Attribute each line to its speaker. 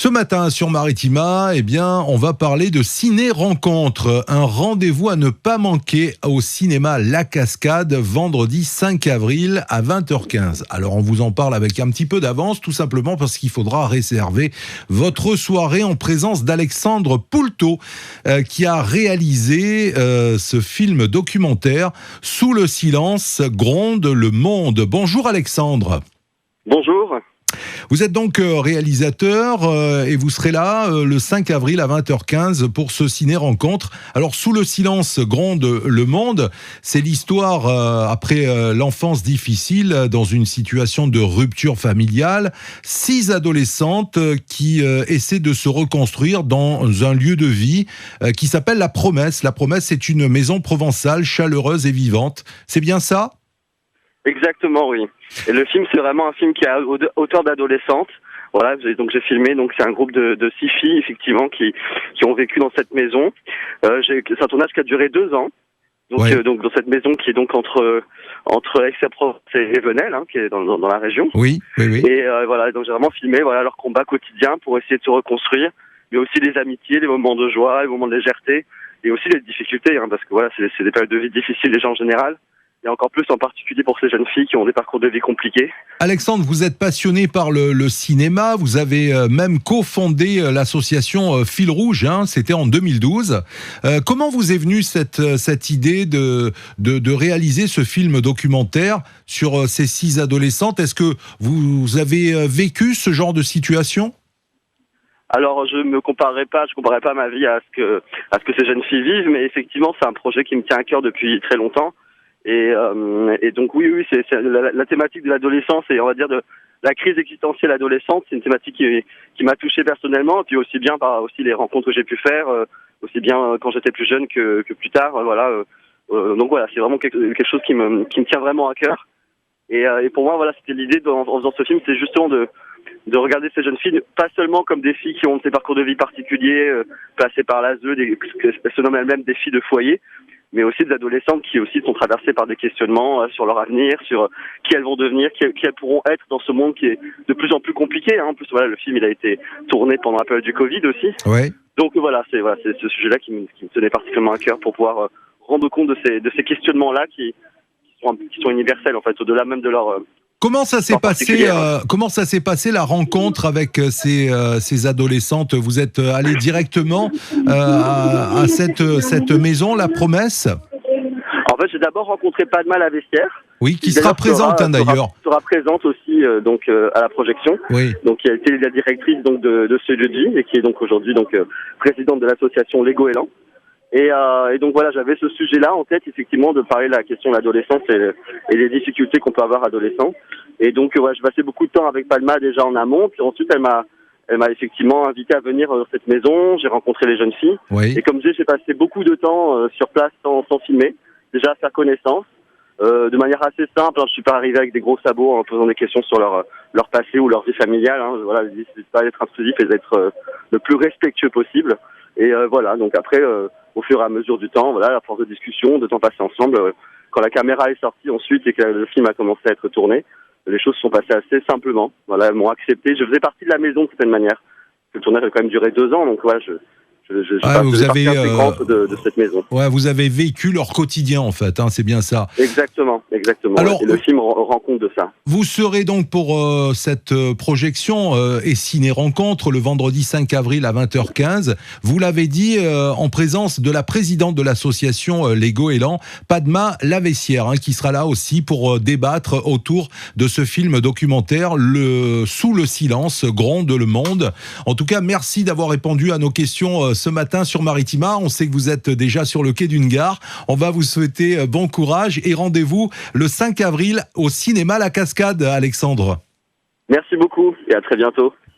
Speaker 1: Ce matin sur Maritima, on va parler de ciné-rencontre, un rendez-vous à ne pas manquer au cinéma La Cascade, vendredi 5 avril à 20h15. Alors on vous en parle avec un petit peu d'avance, tout simplement parce qu'il faudra réserver votre soirée en présence d'Alexandre Poulteau, qui a réalisé ce film documentaire « Sous le silence gronde le monde ». Bonjour Alexandre.
Speaker 2: Bonjour.
Speaker 1: Vous êtes donc réalisateur et vous serez là le 5 avril à 20h15 pour ce ciné-rencontre. Alors, Sous le silence gronde le monde, c'est l'histoire après l'enfance difficile dans une situation de rupture familiale. 6 adolescentes qui essaient de se reconstruire dans un lieu de vie qui s'appelle La Promesse. La Promesse, c'est une maison provençale chaleureuse et vivante. C'est bien ça ?
Speaker 2: Exactement, oui. Et le film, c'est vraiment un film qui est à hauteur d'adolescente. Voilà, donc j'ai filmé, donc c'est un groupe de 6 filles, effectivement, qui ont vécu dans cette maison. C'est un tournage qui a duré 2 ans. Donc,
Speaker 1: ouais.
Speaker 2: Donc dans cette maison qui est donc entre Aix-en-Provence et Venelle, qui est dans la région.
Speaker 1: Oui.
Speaker 2: Et voilà, donc j'ai vraiment filmé leur combat quotidien pour essayer de se reconstruire, mais aussi les amitiés, les moments de joie, les moments de légèreté, et aussi les difficultés, parce que voilà, c'est des périodes de vie difficiles déjà en général. Et encore plus en particulier pour ces jeunes filles qui ont des parcours de vie compliqués.
Speaker 1: Alexandre, vous êtes passionné par le cinéma, vous avez même cofondé l'association Fil Rouge, c'était en 2012. Comment vous est venue cette idée de réaliser ce film documentaire sur ces 6 adolescentes ? Est-ce que vous avez vécu ce genre de situation ?
Speaker 2: Alors, je comparerai pas ma vie à ce que ces jeunes filles vivent, mais effectivement, c'est un projet qui me tient à cœur depuis très longtemps. Et donc oui, c'est la thématique de l'adolescence et on va dire de la crise existentielle adolescente, c'est une thématique qui m'a touché personnellement, et puis aussi bien par aussi les rencontres que j'ai pu faire, aussi bien quand j'étais plus jeune que plus tard, donc voilà, c'est vraiment quelque chose qui me tient vraiment à cœur. Et pour moi, voilà, c'était l'idée en faisant ce film, c'est justement de regarder ces jeunes filles, pas seulement comme des filles qui ont des parcours de vie particuliers, passées par l'ASE, elles se nomment elles-mêmes des filles de foyer, mais aussi des adolescentes qui aussi sont traversées par des questionnements sur leur avenir, sur qui elles vont devenir, qui elles pourront être dans ce monde qui est de plus en plus compliqué. En plus, voilà, le film il a été tourné pendant la période du Covid aussi.
Speaker 1: Ouais.
Speaker 2: Donc voilà, c'est ce sujet-là qui me tenait particulièrement à cœur pour pouvoir rendre compte de ces questionnements-là qui sont universels en fait, au-delà même de leur
Speaker 1: Comment ça s'est passé la rencontre avec ces adolescentes ? Vous êtes allé directement à cette maison, La Promesse ?
Speaker 2: En fait, j'ai d'abord rencontré Padma Lavessière.
Speaker 1: Oui, qui sera présente d'ailleurs.
Speaker 2: Sera présente aussi à la projection.
Speaker 1: Oui.
Speaker 2: Donc qui a été la directrice donc de ce lieu de vie et qui est donc aujourd'hui présidente de l'association Lego Élan. Et donc voilà, j'avais ce sujet-là en tête, effectivement, de parler de la question de l'adolescence et les difficultés qu'on peut avoir adolescent. Et donc je passais beaucoup de temps avec Palma déjà en amont, puis ensuite elle m'a effectivement invité à venir dans cette maison. J'ai rencontré les jeunes filles.
Speaker 1: Oui.
Speaker 2: Et comme je dis, j'ai passé beaucoup de temps sur place sans filmer, déjà à faire connaissance, de manière assez simple. Je suis pas arrivé avec des gros sabots en posant des questions sur leur passé ou leur vie familiale. Voilà, l'idée c'est pas d'être intrusif et d'être le plus respectueux possible. Et voilà, donc après, au fur et à mesure du temps, voilà, à force de discussion, de temps passé ensemble, quand la caméra est sortie ensuite et que le film a commencé à être tourné, les choses se sont passées assez simplement. Voilà, elles m'ont accepté. Je faisais partie de la maison de certaine manière. Le tournage a quand même duré 2 ans, donc ouais, vous avez intégrante de cette maison.
Speaker 1: Ouais, vous avez vécu leur quotidien en fait, c'est bien ça.
Speaker 2: Exactement.
Speaker 1: Alors,
Speaker 2: et le film rend compte de ça.
Speaker 1: Vous serez donc pour cette projection et ciné-rencontre le vendredi 5 avril à 20h15. Vous l'avez dit, en présence de la présidente de l'association Lego Élan, Padma Lavessière, qui sera là aussi pour débattre autour de ce film documentaire Sous le silence gronde le monde. En tout cas, merci d'avoir répondu à nos questions ce matin sur Maritima. On sait que vous êtes déjà sur le quai d'une gare. On va vous souhaiter bon courage et rendez-vous le 5 avril au cinéma La Cascade, Alexandre.
Speaker 2: Merci beaucoup et à très bientôt.